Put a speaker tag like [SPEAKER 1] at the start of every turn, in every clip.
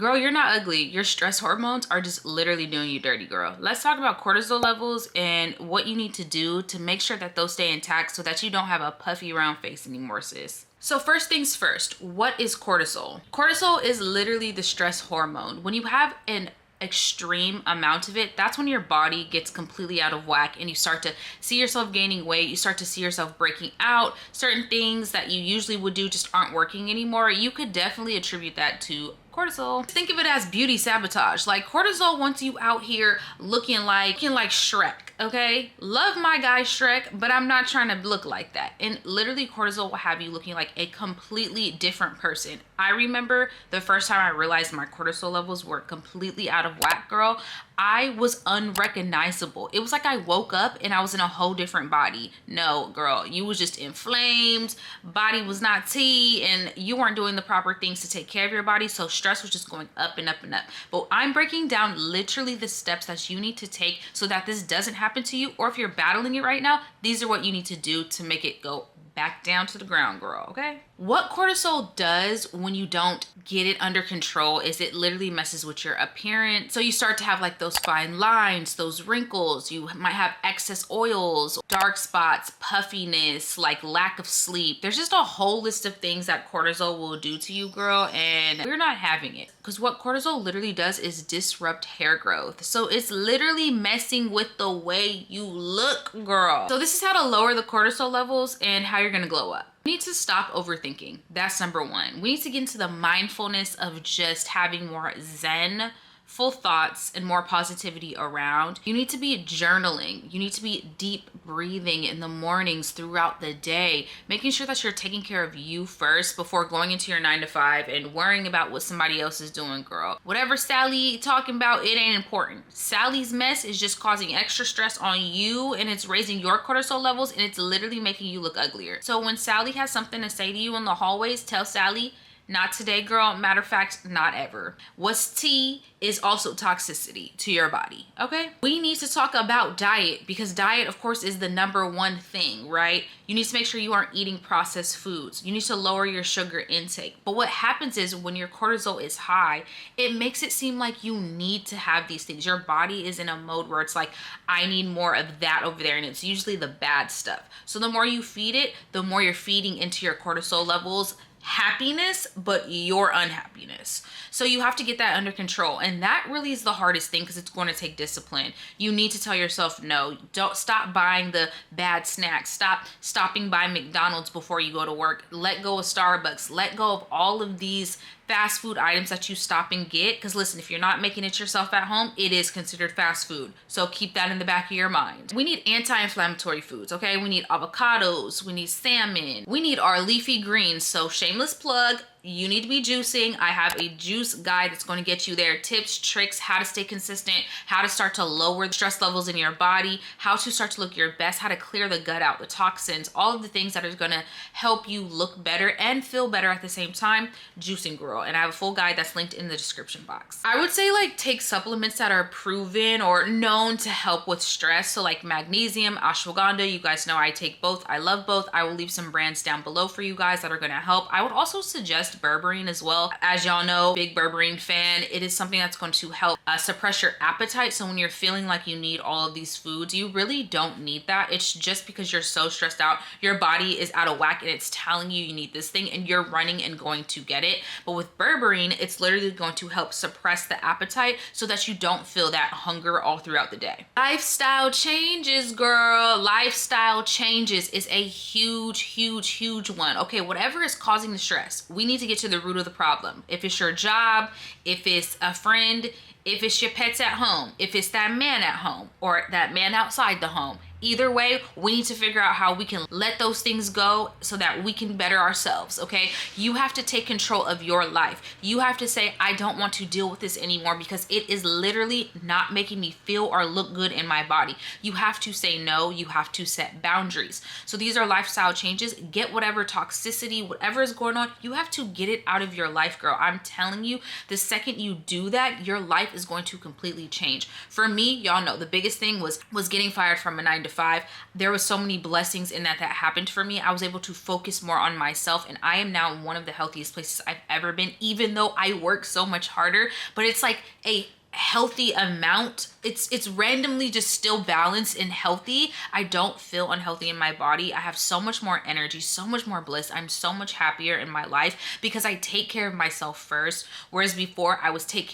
[SPEAKER 1] Girl, you're not ugly. Your stress hormones are just literally doing you dirty, girl. Let's talk about cortisol levels and what you need to do to make sure that those stay intact so that you don't have a puffy round face anymore, sis. So first things first, what is cortisol? Cortisol is literally the stress hormone. When you have an extreme amount of it, that's when your body gets completely out of whack and you start to see yourself gaining weight. You start to see yourself breaking out. Certain things that you usually would do just aren't working anymore. You could definitely attribute that to cortisol. Think of it as beauty sabotage. Like, cortisol wants you out here looking like Shrek, okay? Love my guy Shrek, but I'm not trying to look like that. And literally cortisol will have you looking like a completely different person. I remember the first time I realized my cortisol levels were completely out of whack, girl. I was unrecognizable. It was like I woke up and I was in a whole different body. No, girl, you was just inflamed, body was not tea, and you weren't doing the proper things to take care of your body, so stress was just going up and up and up. But I'm breaking down literally the steps that you need to take so that this doesn't happen to you, or if you're battling it right now, these are what you need to do to make it go back down to the ground, girl, okay? What cortisol does when you don't get it under control is it literally messes with your appearance. So you start to have like those fine lines, those wrinkles, you might have excess oils, dark spots, puffiness, like lack of sleep. There's just a whole list of things that cortisol will do to you, girl, and we're not having it. Because what cortisol literally does is disrupt hair growth. So it's literally messing with the way you look, girl. So this is how to lower the cortisol levels and how you're gonna glow up. We need to stop overthinking. That's number one. We need to get into the mindfulness of just having more zen, full thoughts, and more positivity around. You need to be journaling. You need to be deep breathing in the mornings throughout the day, making sure that you're taking care of you first before going into your 9 to 5 and worrying about what somebody else is doing, girl. Whatever Sally talking about, it ain't important. Sally's mess is just causing extra stress on you, and it's raising your cortisol levels, and it's literally making you look uglier. So when Sally has something to say to you in the hallways, tell Sally, not today, girl. Matter of fact, not ever. What's tea is also toxicity to your body, okay? We need to talk about diet, because diet, of course, is the number one thing, right? You need to make sure you aren't eating processed foods. You need to lower your sugar intake. But what happens is when your cortisol is high, it makes it seem like you need to have these things. Your body is in a mode where it's like, I need more of that over there, and it's usually the bad stuff. So the more you feed it, the more you're feeding into your cortisol levels happiness, but your unhappiness. So you have to get that under control. And that really is the hardest thing, because it's going to take discipline. You need to tell yourself no. Don't stop buying the bad snacks. Stop stopping by McDonald's before you go to work. Let go of Starbucks. Let go of all of these fast food items that you stop and get. Because listen, if you're not making it yourself at home, it is considered fast food. So keep that in the back of your mind. We need anti-inflammatory foods, okay? We need avocados, we need salmon, we need our leafy greens. So shameless plug, you need to be juicing. I have a juice guide that's going to get you there. Tips, tricks, how to stay consistent, how to start to lower the stress levels in your body, how to start to look your best, how to clear the gut out, the toxins, all of the things that are going to help you look better and feel better at the same time. Juicing, girl. And I have a full guide that's linked in the description box. I would say like take supplements that are proven or known to help with stress. So like magnesium, ashwagandha, you guys know I take both. I love both. I will leave some brands down below for you guys that are going to help. I would also suggest berberine as well. As y'all know, big berberine fan. It is something that's going to help suppress your appetite. So when you're feeling like you need all of these foods, you really don't need that. It's just because you're so stressed out, your body is out of whack and it's telling you you need this thing and you're running and going to get it. But with berberine, it's literally going to help suppress the appetite so that you don't feel that hunger all throughout the day. Lifestyle changes, girl. Lifestyle changes is a huge one. Okay, whatever is causing the stress, we need to get to the root of the problem. If it's your job, if it's a friend, if it's your pets at home, if it's that man at home or that man outside the home, either way, we need to figure out how we can let those things go so that we can better ourselves, okay? You have to take control of your life. You have to say, I don't want to deal with this anymore because it is literally not making me feel or look good in my body. You have to say no. You have to set boundaries. So these are lifestyle changes. Get whatever toxicity, whatever is going on, you have to get it out of your life, girl. I'm telling you, the second you do that, your life is going to completely change. For me, y'all know the biggest thing was getting fired from a 9 to to 5. There was so many blessings in that happened for me. I was able to focus more on myself, and I am now in one of the healthiest places I've ever been, even though I work so much harder. But it's like a healthy amount. It's randomly just still balanced and healthy. I don't feel unhealthy in my body. I have so much more energy, so much more bliss. I'm so much happier in my life because I take care of myself first, whereas before I was taking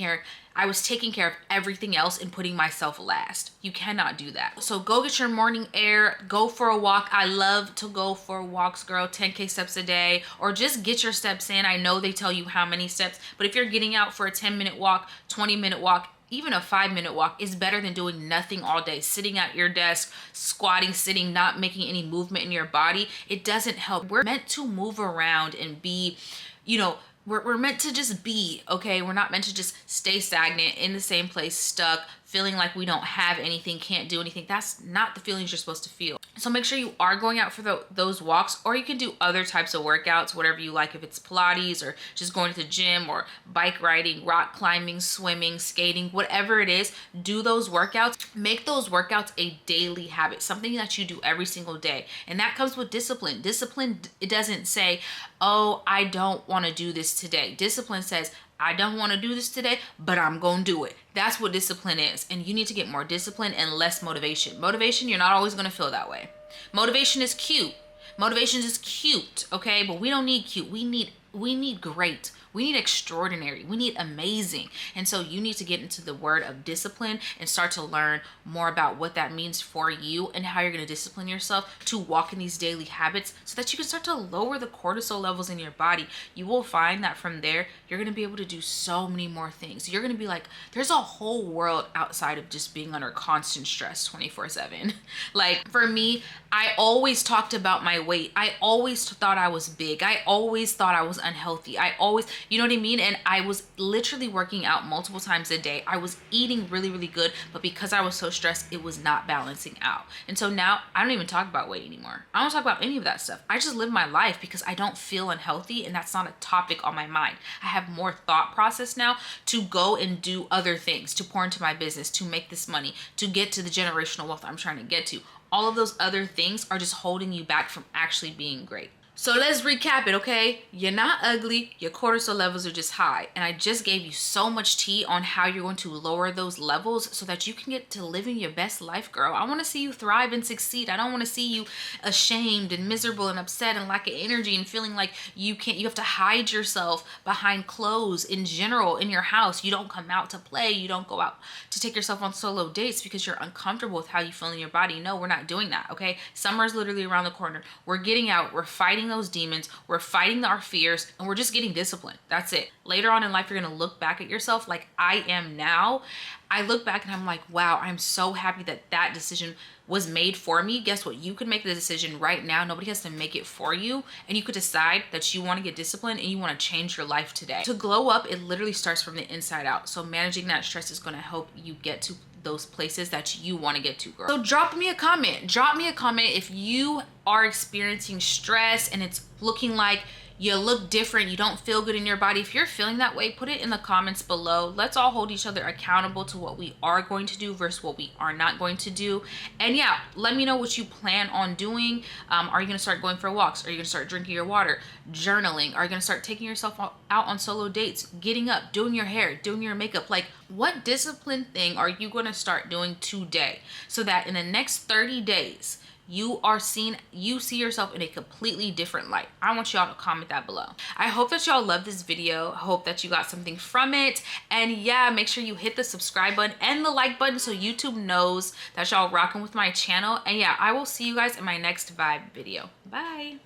[SPEAKER 1] care of everything else and putting myself last. You cannot do that. So go get your morning air, go for a walk. I love to go for walks, girl, 10K steps a day, or just get your steps in. I know they tell you how many steps, but if you're getting out for a 10-minute walk, 20-minute walk, even a 5-minute walk is better than doing nothing all day, sitting at your desk, squatting, sitting, not making any movement in your body. It doesn't help. We're meant to move around and be, we're meant to just be, okay? We're not meant to just stay stagnant in the same place, stuck, feeling like we don't have anything, can't do anything. That's not the feelings you're supposed to feel. So make sure you are going out for those walks, or you can do other types of workouts, whatever you like, if it's Pilates or just going to the gym or bike riding, rock climbing, swimming, skating, whatever it is, do those workouts. Make those workouts a daily habit, something that you do every single day. And that comes with discipline. Discipline, it doesn't say, oh, I don't want to do this today. Discipline says, I don't want to do this today, but I'm going to do it. That's what discipline is. And you need to get more discipline and less motivation. Motivation, you're not always going to feel that way. Motivation is cute. Motivation is cute, okay? But we don't need cute. We need great. We need extraordinary. We need amazing. And so you need to get into the word of discipline and start to learn more about what that means for you and how you're going to discipline yourself to walk in these daily habits so that you can start to lower the cortisol levels in your body. You will find that from there, you're going to be able to do so many more things. You're going to be like, there's a whole world outside of just being under constant stress 24/7. Like for me, I always talked about my weight. I always thought I was big. I always thought I was unhealthy. You know what I mean? And I was literally working out multiple times a day. I was eating really, really good, but because I was so stressed, it was not balancing out. And so now I don't even talk about weight anymore. I don't talk about any of that stuff. I just live my life because I don't feel unhealthy, and that's not a topic on my mind. I have more thought process now to go and do other things, to pour into my business, to make this money, to get to the generational wealth I'm trying to get to. All of those other things are just holding you back from actually being great. So let's recap it, okay? You're not ugly, your cortisol levels are just high. And I just gave you so much tea on how you're going to lower those levels so that you can get to living your best life, girl. I want to see you thrive and succeed. I don't want to see you ashamed and miserable and upset and lack of energy and feeling like you have to hide yourself behind clothes in general in your house. You don't come out to play. You don't go out to take yourself on solo dates because you're uncomfortable with how you feel in your body. No, we're not doing that, okay? Summer's literally around the corner. We're getting out. We're fighting those demons, we're fighting our fears, and we're just getting disciplined. That's it. Later on in life, you're gonna look back at yourself like I am now. I look back and I'm like, wow, I'm so happy that decision was made for me. Guess what? You could make the decision right now. Nobody has to make it for you. And you could decide that you want to get disciplined and you want to change your life today. To glow up, it literally starts from the inside out. So managing that stress is going to help you get to those places that you want to get to, girl. So drop me a comment. Drop me a comment if you are experiencing stress and it's looking like you look different, you don't feel good in your body. If you're feeling that way, put it in the comments below. Let's all hold each other accountable to what we are going to do versus what we are not going to do. And yeah, let me know what you plan on doing. Are you gonna start going for walks? Are you gonna start drinking your water? Journaling? Are you gonna start taking yourself out on solo dates? Getting up, doing your hair, doing your makeup? Like, what discipline thing are you gonna start doing today so that in the next 30 days, you see yourself in a completely different light? I want y'all to comment that below. I hope that y'all love this video. I hope that you got something from it. And yeah, make sure you hit the subscribe button and the like button so YouTube knows that y'all rocking with my channel. And yeah, I will see you guys in my next vibe video. Bye.